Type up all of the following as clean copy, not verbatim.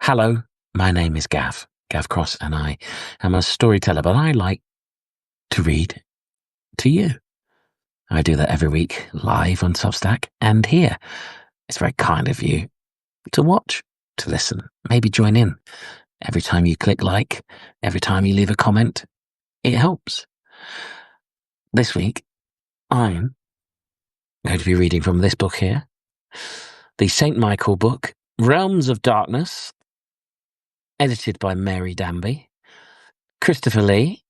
Hello, my name is Gav Cross, and I am a storyteller, but I like to read to you. I do that every week, live on Substack, and here. It's very kind of you to watch, to listen, maybe join in. Every time you click like, every time you leave a comment, it helps. This week, I'm going to be reading from this book here, the St. Michael book, Realms of Darkness, edited by Mary Danby. Christopher Lee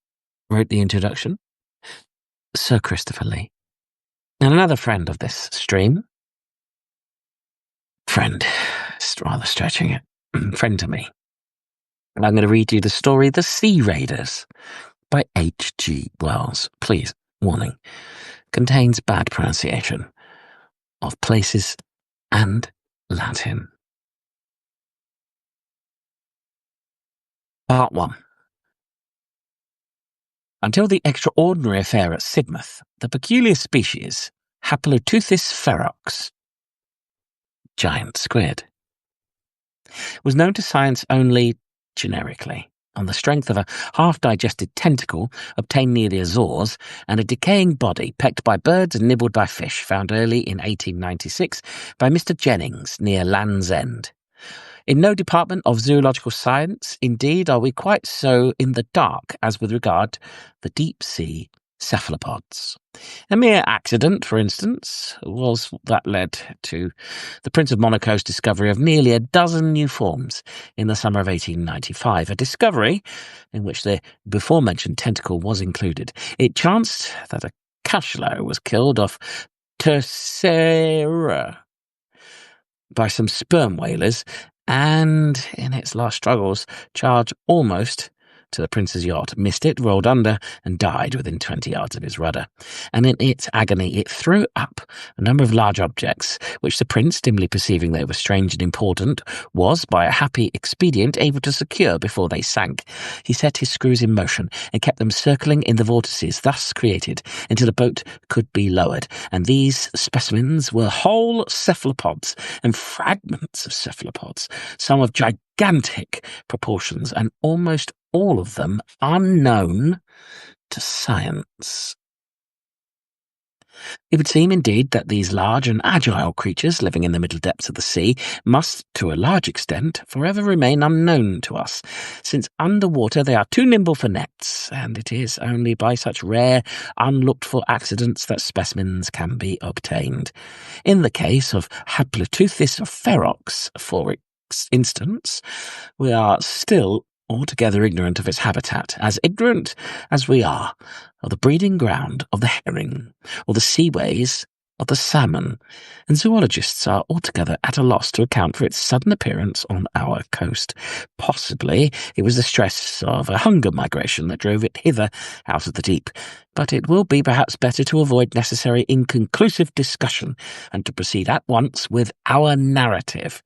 wrote the introduction. Sir Christopher Lee. And another friend of this stream. Friend, it's rather stretching it. Friend to me. And I'm going to read you the story The Sea Raiders by H.G. Wells. Please, warning, contains bad pronunciation of places and Latin. Part 1. Until the extraordinary affair at Sidmouth, the peculiar species Haploteuthis ferox, giant squid, was known to science only generically, on the strength of a half-digested tentacle obtained near the Azores and a decaying body pecked by birds and nibbled by fish found early in 1896 by Mr. Jennings near Land's End. In no department of zoological science, indeed, are we quite so in the dark as with regard the deep-sea cephalopods. A mere accident, for instance, was that led to the Prince of Monaco's discovery of nearly a dozen new forms in the summer of 1895, a discovery in which the before-mentioned tentacle was included. It chanced that a cachalot was killed off Terceira by some sperm whalers, and in its last struggles charged almost to the prince's yacht, missed it, rolled under, and died within 20 yards of his rudder. And in its agony it threw up a number of large objects, which the prince, dimly perceiving they were strange and important, was, by a happy expedient, able to secure before they sank. He set his screws in motion, and kept them circling in the vortices thus created, until the boat could be lowered, and these specimens were whole cephalopods, and fragments of cephalopods, some of gigantic proportions, and almost all of them unknown to science. It would seem, indeed, that these large and agile creatures living in the middle depths of the sea must, to a large extent, forever remain unknown to us, since under water they are too nimble for nets, and it is only by such rare, unlooked-for accidents that specimens can be obtained. In the case of Haploteuthis ferox, for instance, we are still altogether ignorant of its habitat, as ignorant as we are of the breeding ground of the herring, or the seaways of the salmon, and zoologists are altogether at a loss to account for its sudden appearance on our coast. Possibly it was the stress of a hunger migration that drove it hither out of the deep, but it will be perhaps better to avoid necessary inconclusive discussion, and to proceed at once with our narrative.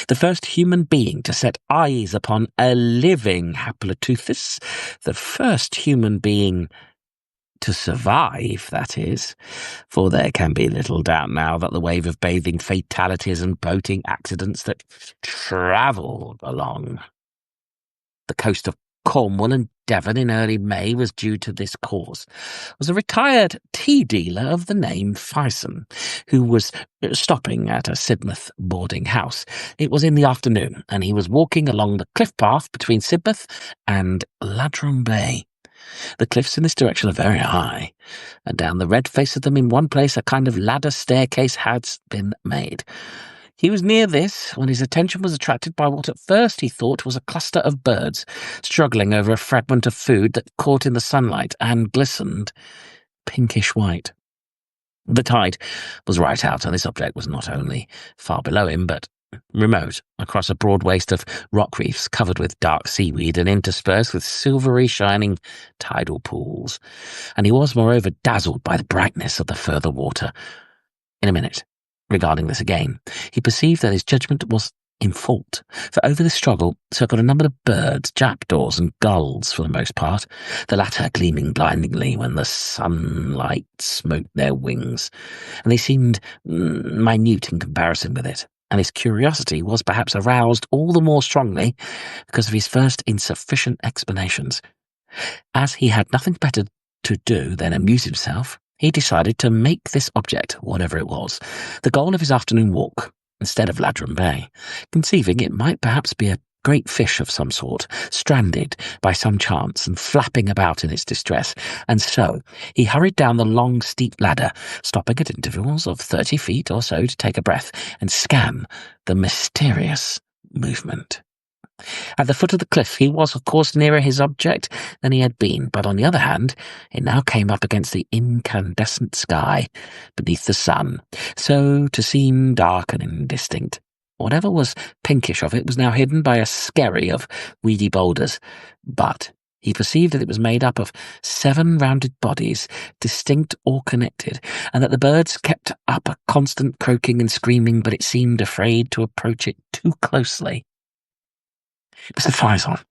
The first human being to set eyes upon a living Haploteuthis, the first human being to survive, that is, for there can be little doubt now that the wave of bathing fatalities and boating accidents that travelled along the coast of Cornwall and Devon in early May was due to this cause, was a retired tea dealer of the name Fyson, who was stopping at a Sidmouth boarding house. It was in the afternoon, and he was walking along the cliff path between Sidmouth and Ladram Bay. The cliffs in this direction are very high, and down the red face of them in one place a kind of ladder staircase had been made. He was near this when his attention was attracted by what at first he thought was a cluster of birds struggling over a fragment of food that caught in the sunlight and glistened pinkish white. The tide was right out, and this object was not only far below him, but remote, across a broad waste of rock reefs covered with dark seaweed and interspersed with silvery shining tidal pools. And he was, moreover, dazzled by the brightness of the further water. In a minute, regarding this again, he perceived that his judgment was in fault, for over the struggle circled a number of birds, jackdaws and gulls for the most part, the latter gleaming blindingly when the sunlight smote their wings, and they seemed minute in comparison with it. and his curiosity was perhaps aroused all the more strongly because of his first insufficient explanations. As he had nothing better to do than amuse himself, he decided to make this object, whatever it was, the goal of his afternoon walk, instead of Ladram Bay, conceiving it might perhaps be a great fish of some sort, stranded by some chance and flapping about in its distress, and so he hurried down the long, steep ladder, stopping at intervals of 30 feet or so to take a breath and scan the mysterious movement. At the foot of the cliff, he was, of course, nearer his object than he had been, but on the other hand, it now came up against the incandescent sky beneath the sun, so to seem dark and indistinct. Whatever was pinkish of it was now hidden by a skerry of weedy boulders, but he perceived that it was made up of 7 rounded bodies, distinct or connected, and that the birds kept up a constant croaking and screaming, but it seemed afraid to approach it too closely. Mr. Faison,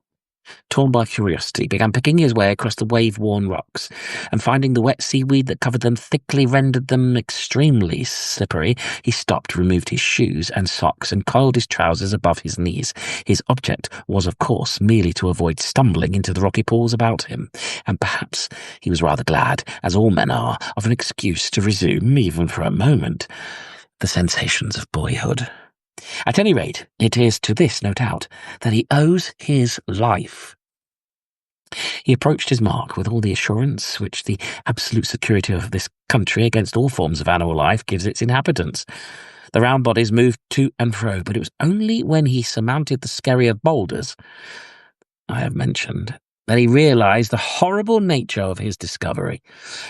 torn by curiosity, began picking his way across the wave-worn rocks, and finding the wet seaweed that covered them thickly rendered them extremely slippery, he stopped, removed his shoes and socks, and coiled his trousers above his knees. His object was, of course, merely to avoid stumbling into the rocky pools about him, and perhaps he was rather glad, as all men are, of an excuse to resume, even for a moment, the sensations of boyhood. At any rate, it is to this, no doubt, that he owes his life. He approached his mark with all the assurance which the absolute security of this country against all forms of animal life gives its inhabitants. The round bodies moved to and fro, but it was only when he surmounted the skerry of boulders I have mentioned that he realized the horrible nature of his discovery.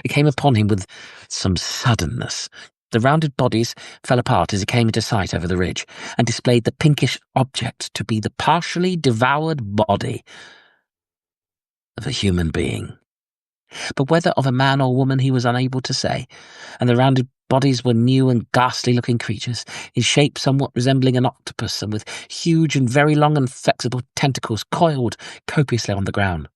It came upon him with some suddenness. The rounded bodies fell apart as he came into sight over the ridge, and displayed the pinkish object to be the partially devoured body of a human being. But whether of a man or woman he was unable to say, and the rounded bodies were new and ghastly-looking creatures, in shape somewhat resembling an octopus, and with huge and very long and flexible tentacles coiled copiously on the ground.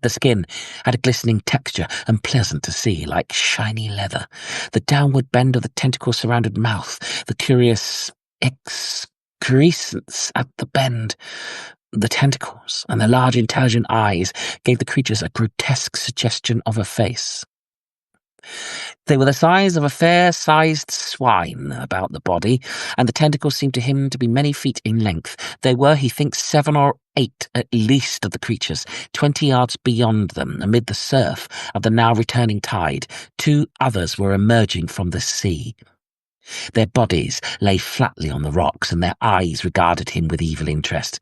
The skin had a glistening texture and pleasant to see, like shiny leather. The downward bend of the tentacle-surrounded mouth, the curious excrescence at the bend, the tentacles, and the large intelligent eyes gave the creatures a grotesque suggestion of a face. They were the size of a fair-sized swine about the body, and the tentacles seemed to him to be many feet in length. They were, he thinks, 7 or 8 at least of the creatures, 20 yards beyond them, amid the surf of the now returning tide. 2 others were emerging from the sea. Their bodies lay flatly on the rocks, and their eyes regarded him with evil interest.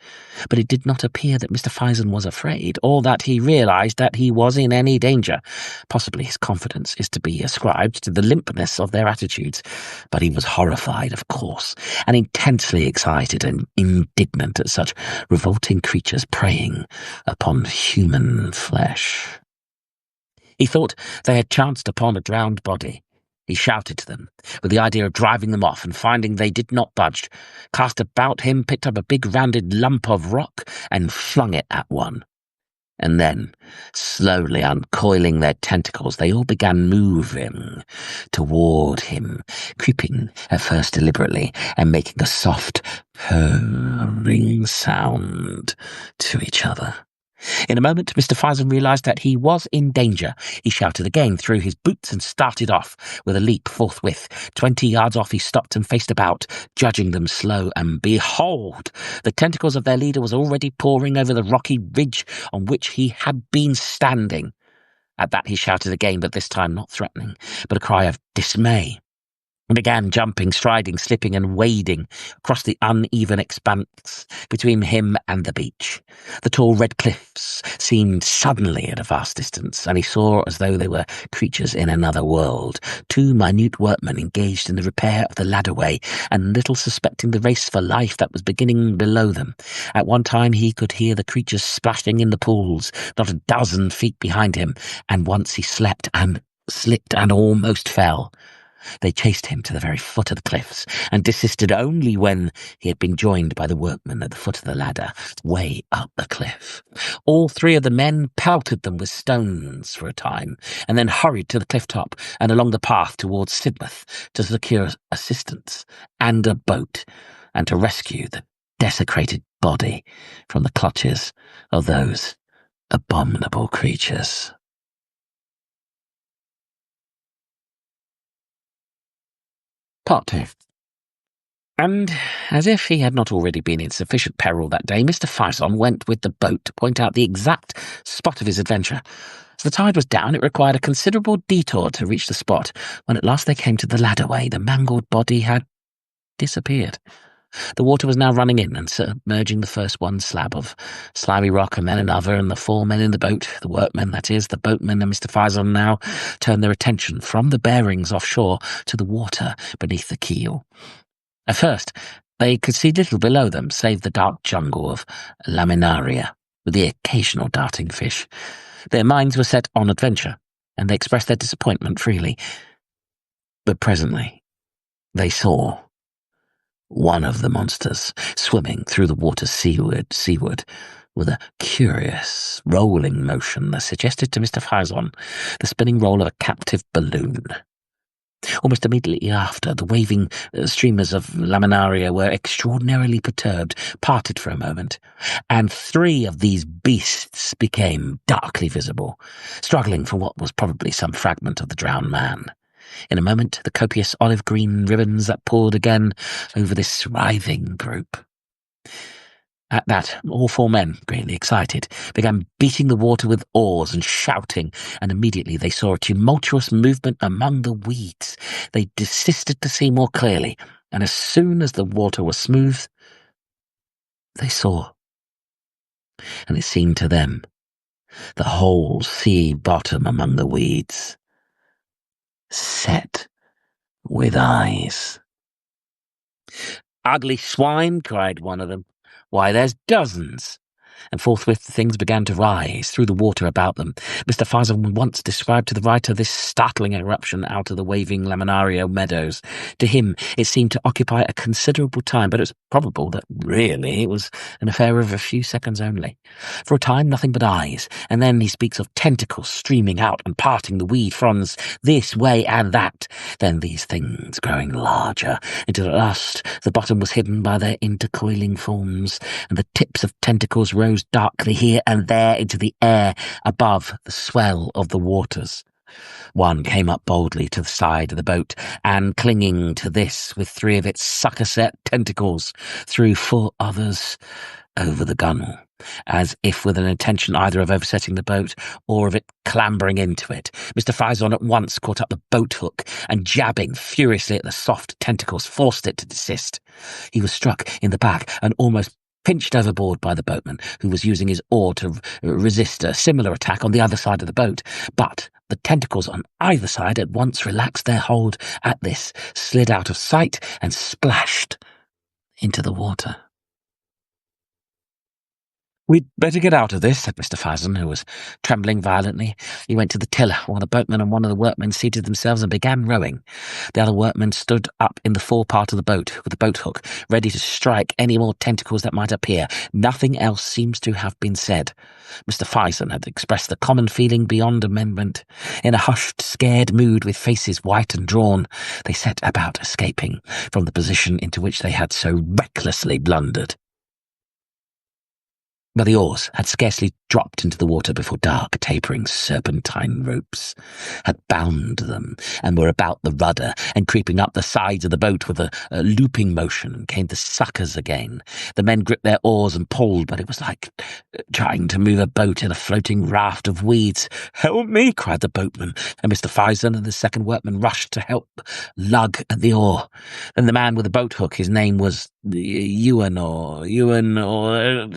But it did not appear that Mr. Faison was afraid, or that he realized that he was in any danger. Possibly his confidence is to be ascribed to the limpness of their attitudes, but he was horrified, of course, and intensely excited and indignant at such revolting creatures preying upon human flesh. He thought they had chanced upon a drowned body. He shouted to them, with the idea of driving them off, and finding they did not budge, cast about him, picked up a big rounded lump of rock, and flung it at one. And then, slowly uncoiling their tentacles, they all began moving toward him, creeping at first deliberately, and making a soft, purring sound to each other. In a moment, Mr. Faison realized that he was in danger. He shouted again, threw his boots, and started off with a leap forthwith. 20 yards off, he stopped and faced about, judging them slow, and behold, the tentacles of their leader was already pouring over the rocky ridge on which he had been standing. At that he shouted again, but this time not threatening, but a cry of dismay, and began jumping, striding, slipping, and wading across the uneven expanse between him and the beach. The tall red cliffs seemed suddenly at a vast distance, and he saw as though they were creatures in another world, 2 minute workmen engaged in the repair of the ladderway, and little suspecting the race for life that was beginning below them. At one time he could hear the creatures splashing in the pools, not a dozen feet behind him, and once he slept and slipped and almost fell. They chased him to the very foot of the cliffs and desisted only when he had been joined by the workmen at the foot of the ladder, way up the cliff. All three of the men pelted them with stones for a time, and then hurried to the cliff top and along the path towards Sidmouth to secure assistance and a boat, and to rescue the desecrated body from the clutches of those abominable creatures. Part 2. And, as if he had not already been in sufficient peril that day, Mr. Fison went with the boat to point out the exact spot of his adventure. As the tide was down, it required a considerable detour to reach the spot. When at last they came to the ladderway, the mangled body had disappeared. The water was now running in and submerging the first one slab of slimy rock and then another, and the four men in the boat, the workmen, that is, the boatman and Mr. Fison, now turned their attention from the bearings offshore to the water beneath the keel. At first, they could see little below them save the dark jungle of laminaria, with the occasional darting fish. Their minds were set on adventure, and they expressed their disappointment freely. But presently, they saw one of the monsters swimming through the water seaward, with a curious, rolling motion that suggested to Mr. Fison the spinning roll of a captive balloon. Almost immediately after, the waving streamers of laminaria were extraordinarily perturbed, parted for a moment, and three of these beasts became darkly visible, struggling for what was probably some fragment of the drowned man. In a moment, the copious olive-green ribbons that pulled again over this writhing group. At that, all four men, greatly excited, began beating the water with oars and shouting, and immediately they saw a tumultuous movement among the weeds. They desisted to see more clearly, and as soon as the water was smooth, they saw, and it seemed to them, the whole sea bottom among the weeds, set with eyes. "Ugly swine," cried one of them. "Why, there's dozens." And forthwith things began to rise through the water about them. Mr. Fison once described to the writer this startling eruption out of the waving laminaria meadows. To him it seemed to occupy a considerable time, but it's probable that really it was an affair of a few seconds only. For a time nothing but eyes, and then he speaks of tentacles streaming out and parting the weed fronds this way and that, then these things growing larger, until at last the bottom was hidden by their intercoiling forms, and the tips of tentacles rose darkly here and there into the air above the swell of the waters. One came up boldly to the side of the boat, and clinging to this with three of its sucker-set tentacles, threw four others over the gunwale, as if with an intention either of oversetting the boat or of it clambering into it. Mr. Fison at once caught up the boat hook and, jabbing furiously at the soft tentacles, forced it to desist. He was struck in the back and almost pinched overboard by the boatman, who was using his oar to resist a similar attack on the other side of the boat. But the tentacles on either side at once relaxed their hold at this, slid out of sight, and splashed into the water. "We'd better get out of this," said Mr. Fison, who was trembling violently. He went to the tiller, while the boatman and one of the workmen seated themselves and began rowing. The other workman stood up in the forepart of the boat with the boat hook, ready to strike any more tentacles that might appear. Nothing else seems to have been said. Mr. Fison had expressed the common feeling beyond amendment. In a hushed, scared mood, with faces white and drawn, they set about escaping from the position into which they had so recklessly blundered. But the oars had scarcely dropped into the water before dark, tapering serpentine ropes had bound them and were about the rudder, and creeping up the sides of the boat with a looping motion came the suckers again. The men gripped their oars and pulled, but it was like trying to move a boat in a floating raft of weeds. "Help me!" cried the boatman, and Mr. Fison and the second workman rushed to help lug at the oar. Then the man with the boat hook, his name was Ewan,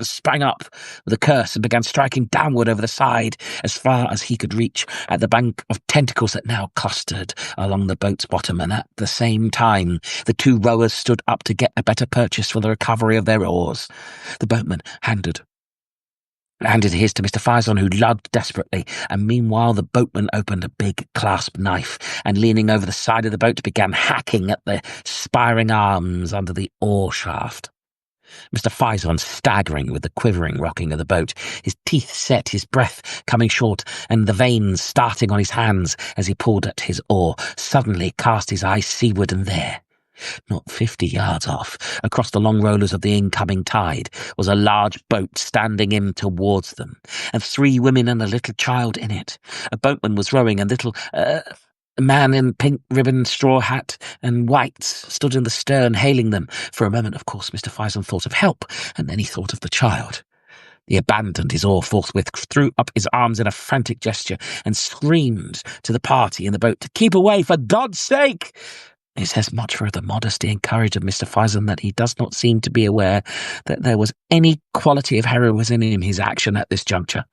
sprang up with a curse and began striking downward over the side as far as he could reach at the bank of tentacles that now clustered along the boat's bottom, and at the same time the two rowers stood up to get a better purchase for the recovery of their oars. The boatman handed handed his to Mr. Faison, who lugged desperately, and meanwhile the boatman opened a big clasp knife and, leaning over the side of the boat, began hacking at the spiring arms under the oar shaft. Mr. Faison staggering with the quivering rocking of the boat, his teeth set, his breath coming short, and the veins starting on his hands as he pulled at his oar, suddenly cast his eyes seaward, and there, not 50 yards off, across the long rollers of the incoming tide, was a large boat standing in towards them, and 3 women and a little child in it. A boatman was rowing, and little a man in pink ribbon straw hat and whites stood in the stern hailing them. For a moment, of course, Mr. Faison thought of help, and then he thought of the child. He abandoned his oar forthwith, threw up his arms in a frantic gesture, and screamed to the party in the boat to keep away, for God's sake! It says much for the modesty and courage of Mr. Faison that he does not seem to be aware that there was any quality of heroism in his action at this juncture.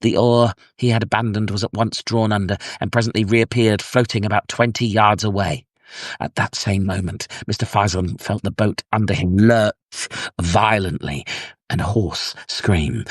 The oar he had abandoned was at once drawn under, and presently reappeared floating about 20 yards away. At that same moment, Mr. Faison felt the boat under him lurch violently, and a hoarse scream,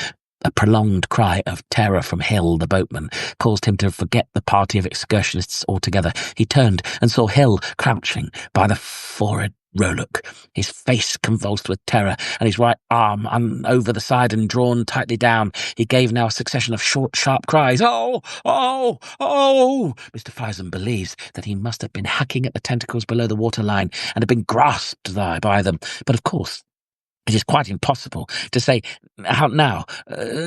a prolonged cry of terror from Hill, the boatman, caused him to forget the party of excursionists altogether. He turned and saw Hill crouching by the forward rowlock, his face convulsed with terror, and his right arm over the side and drawn tightly down. He gave now a succession of short, sharp cries. "Oh! Oh! Oh!" Mr. Faison believes that he must have been hacking at the tentacles below the waterline and had been grasped by them. But of course, it is quite impossible to say how now.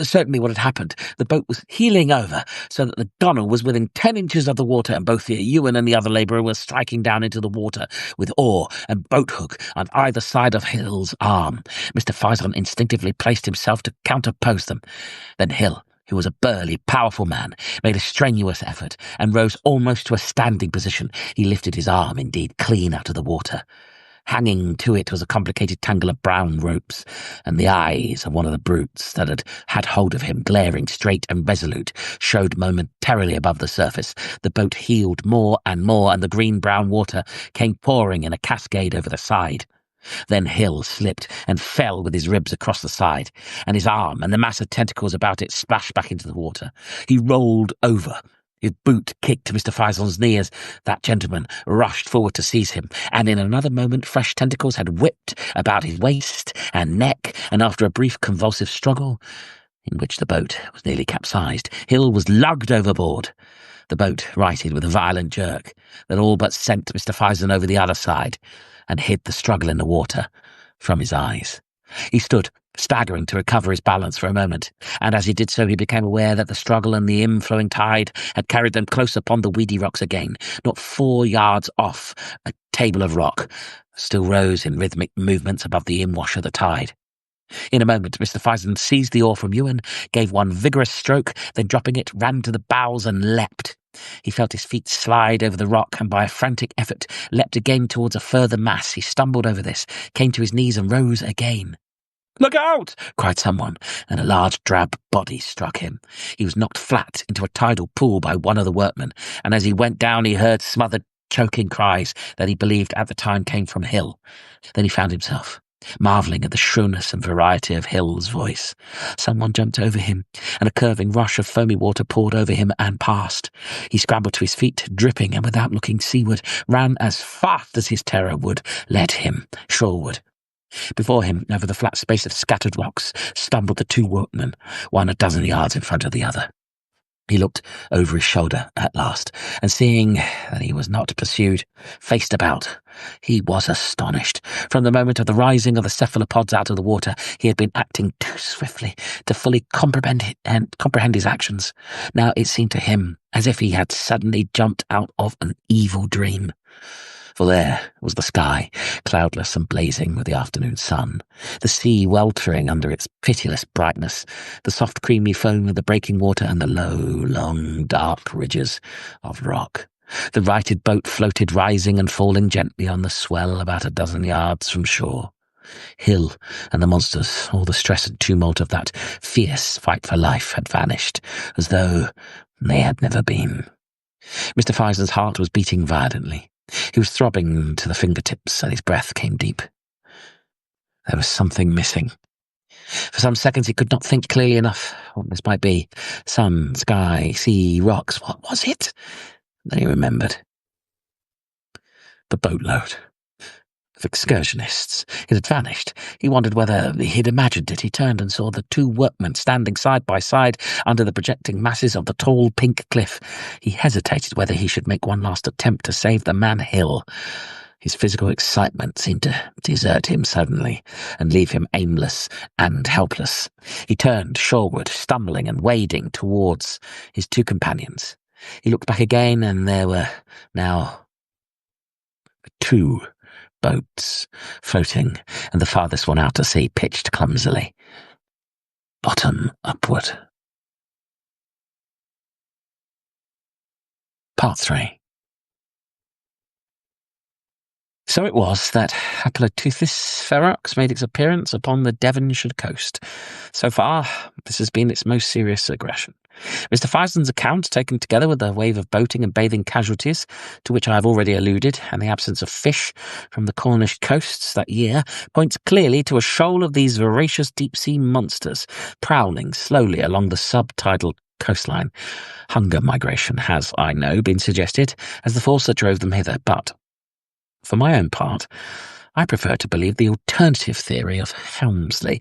Certainly what had happened. The boat was heeling over, so that the gunwale was within 10 inches of the water, and both the Ewan and the other labourer were striking down into the water with oar and boat hook on either side of Hill's arm. Mr. Faison instinctively placed himself to counterpoise them. Then Hill, who was a burly, powerful man, made a strenuous effort and rose almost to a standing position. He lifted his arm, indeed, clean out of the water. Hanging to it was a complicated tangle of brown ropes, and the eyes of one of the brutes that had hold of him, glaring straight and resolute, showed momentarily above the surface. The boat heeled more and more, and the green-brown water came pouring in a cascade over the side. Then Hill slipped and fell with his ribs across the side, and his arm and the mass of tentacles about it splashed back into the water. He rolled over. His boot kicked Mr. Faison's knee as that gentleman rushed forward to seize him, and in another moment fresh tentacles had whipped about his waist and neck, and after a brief convulsive struggle, in which the boat was nearly capsized, Hill was lugged overboard. The boat righted with a violent jerk that all but sent Mr. Faison over the other side, and hid the struggle in the water from his eyes. He stood, staggering to recover his balance for a moment, and as he did so he became aware that the struggle and the inflowing tide had carried them close upon the weedy rocks again. Not 4 yards off, a table of rock still rose in rhythmic movements above the inwash of the tide. In a moment, Mr. Faison seized the oar from Ewan, gave one vigorous stroke, then dropping it, ran to the bows and leapt. He felt his feet slide over the rock, and by a frantic effort leapt again towards a further mass. He stumbled over this, came to his knees, and rose again. "Look out!" cried someone, and a large drab body struck him. He was knocked flat into a tidal pool by one of the workmen, and as he went down he heard smothered, choking cries that he believed at the time came from Hill. Then he found himself marvelling at the shrillness and variety of Hill's voice. Someone jumped over him, and a curving rush of foamy water poured over him and past. He scrambled to his feet, dripping, and without looking seaward, ran as fast as his terror would let him shoreward. Before him, over the flat space of scattered rocks, stumbled the 2 workmen, one a dozen yards in front of the other. He looked over his shoulder at last, and seeing that he was not pursued, faced about. He was astonished. From the moment of the rising of the cephalopods out of the water, he had been acting too swiftly to fully comprehend his actions. Now it seemed to him as if he had suddenly jumped out of an evil dream. For there was the sky, cloudless and blazing with the afternoon sun, the sea weltering under its pitiless brightness, the soft creamy foam of the breaking water, and the low, long, dark ridges of rock. The righted boat floated, rising and falling gently on the swell about a dozen yards from shore. Hill and the monsters, all the stress and tumult of that fierce fight for life, had vanished, as though they had never been. Mr. Faison's heart was beating violently. He was throbbing to the fingertips, and his breath came deep. There was something missing. For some seconds he could not think clearly enough what this might be. Sun, sky, sea, rocks. What was it? Then he remembered. The boatload of excursionists. It had vanished. He wondered whether he'd imagined it. He turned and saw the two workmen standing side by side under the projecting masses of the tall pink cliff. He hesitated whether he should make one last attempt to save the man Hill. His physical excitement seemed to desert him suddenly and leave him aimless and helpless. He turned shoreward, stumbling and wading towards his two companions. He looked back again, and there were now 2 boats floating, and the farthest one out to sea pitched clumsily, bottom upward. Part 3. So it was that Haploteuthis ferox made its appearance upon the Devonshire coast. So far, this has been its most serious aggression. Mr. Fison's account, taken together with the wave of boating and bathing casualties, to which I have already alluded, and the absence of fish from the Cornish coasts that year, points clearly to a shoal of these voracious deep-sea monsters, prowling slowly along the subtidal coastline. Hunger migration has, I know, been suggested as the force that drove them hither, but for my own part, I prefer to believe the alternative theory of Helmsley.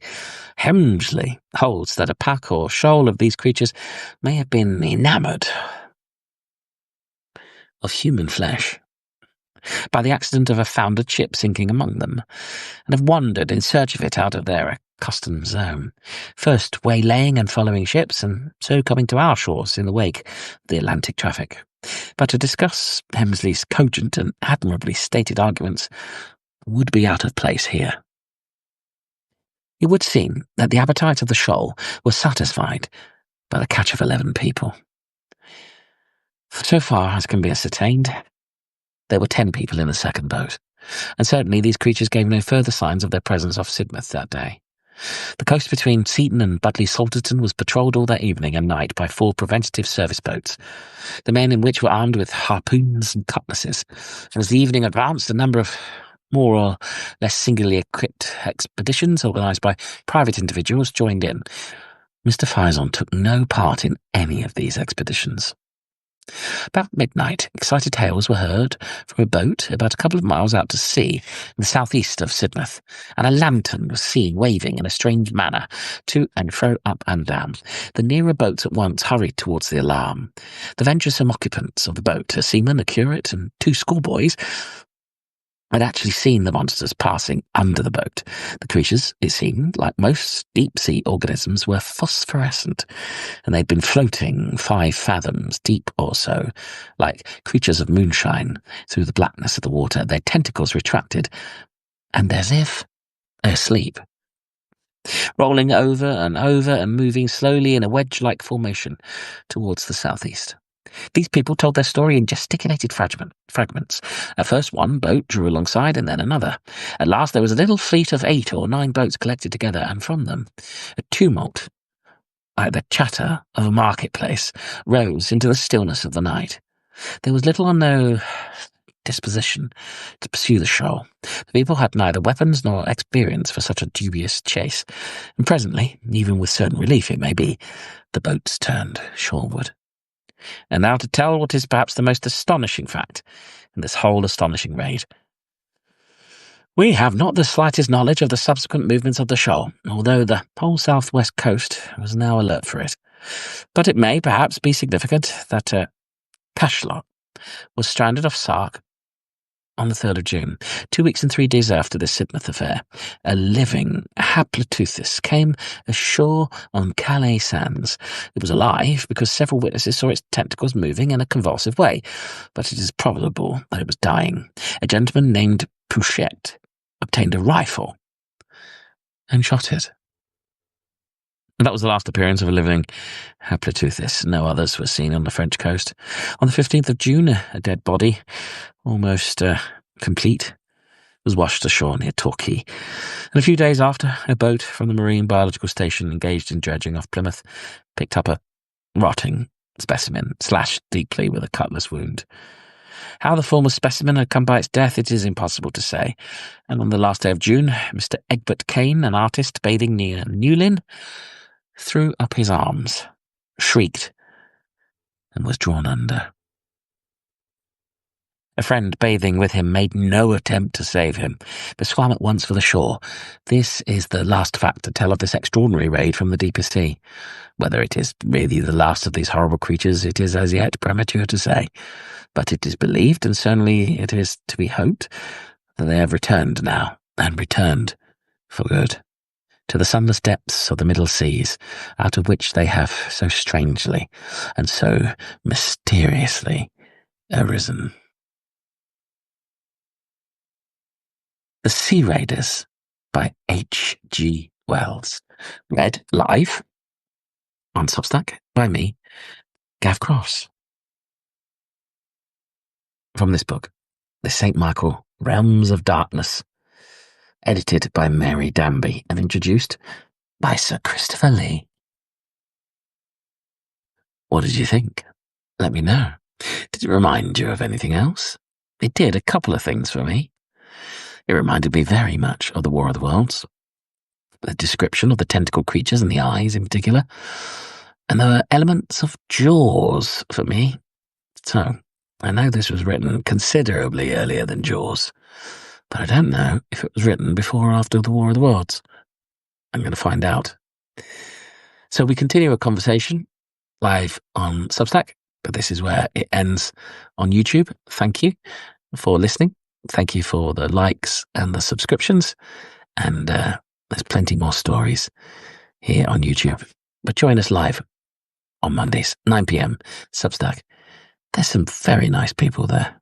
Helmsley holds that a pack or shoal of these creatures may have been enamoured of human flesh by the accident of a foundered ship sinking among them, and have wandered in search of it out of their accustomed zone, first waylaying and following ships, and so coming to our shores in the wake of the Atlantic traffic. But to discuss Helmsley's cogent and admirably stated arguments would be out of place here. It would seem that the appetite of the shoal was satisfied by the catch of 11 people. So far as can be ascertained, there were 10 people in the second boat, and certainly these creatures gave no further signs of their presence off Sidmouth that day. The coast between Seaton and Budleigh Salterton was patrolled all that evening and night by 4 preventative service boats, the men in which were armed with harpoons and cutlasses. And as the evening advanced, a number of more or less singularly equipped expeditions organised by private individuals joined in. Mr. Fison took no part in any of these expeditions. About midnight, excited hails were heard from a boat about a couple of miles out to sea in the southeast of Sidmouth, and a lantern was seen waving in a strange manner to and fro, up and down. The nearer boats at once hurried towards the alarm. The venturesome occupants of the boat, a seaman, a curate, and 2 schoolboys, had actually seen the monsters passing under the boat. The creatures, it seemed, like most deep-sea organisms, were phosphorescent, and they'd been floating 5 fathoms deep or so, like creatures of moonshine, through the blackness of the water, their tentacles retracted, and as if asleep, rolling over and moving slowly in a wedge-like formation towards the southeast. These people told their story in gesticulated fragments. At first 1 boat drew alongside, and then another. At last there was a little fleet of 8 or 9 boats collected together, and from them a tumult, like the chatter of a marketplace, rose into the stillness of the night. There was little or no disposition to pursue the shoal. The people had neither weapons nor experience for such a dubious chase, and presently, even with certain relief it may be, the boats turned shoreward. And now to tell what is perhaps the most astonishing fact in this whole astonishing raid. We have not the slightest knowledge of the subsequent movements of the shoal, although the whole southwest coast was now alert for it. But it may perhaps be significant that Cachalot was stranded off Sark on the 3rd of June, 2 weeks and 3 days after the Sidmouth affair. A living Haploteuthis came ashore on Calais sands. It was alive because several witnesses saw its tentacles moving in a convulsive way, but it is probable that it was dying. A gentleman named Pouchette obtained a rifle and shot it. And that was the last appearance of a living Haploteuthis. No others were seen on the French coast. On the 15th of June, a dead body, almost complete, was washed ashore near Torquay. And a few days after, a boat from the Marine Biological Station engaged in dredging off Plymouth picked up a rotting specimen, slashed deeply with a cutlass wound. How the former specimen had come by its death, it is impossible to say. And on the last day of June, Mr. Egbert Kane, an artist bathing near Newlyn, threw up his arms, shrieked, and was drawn under. A friend bathing with him made no attempt to save him, but swam at once for the shore. This is the last fact to tell of this extraordinary raid from the deepest sea. Whether it is really the last of these horrible creatures, it is as yet premature to say. But it is believed, and certainly it is to be hoped, that they have returned now, and returned for good, to the sunless depths of the middle seas, out of which they have so strangely and so mysteriously arisen. The Sea Raiders by H.G. Wells. Read live on Substack by me, Gav Cross. From this book, The St. Michael Realms of Darkness, edited by Mary Danby and introduced by Sir Christopher Lee. What did you think? Let me know. Did it remind you of anything else? It did a couple of things for me. It reminded me very much of the War of the Worlds, the description of the tentacle creatures and the eyes in particular, and there were elements of Jaws for me. So, I know this was written considerably earlier than Jaws, but I don't know if it was written before or after the War of the Worlds. I'm going to find out. So we continue a conversation live on Substack, but this is where it ends on YouTube. Thank you for listening. Thank you for the likes and the subscriptions. And there's plenty more stories here on YouTube. But join us live on Mondays, 9 p.m, Substack. There's some very nice people there.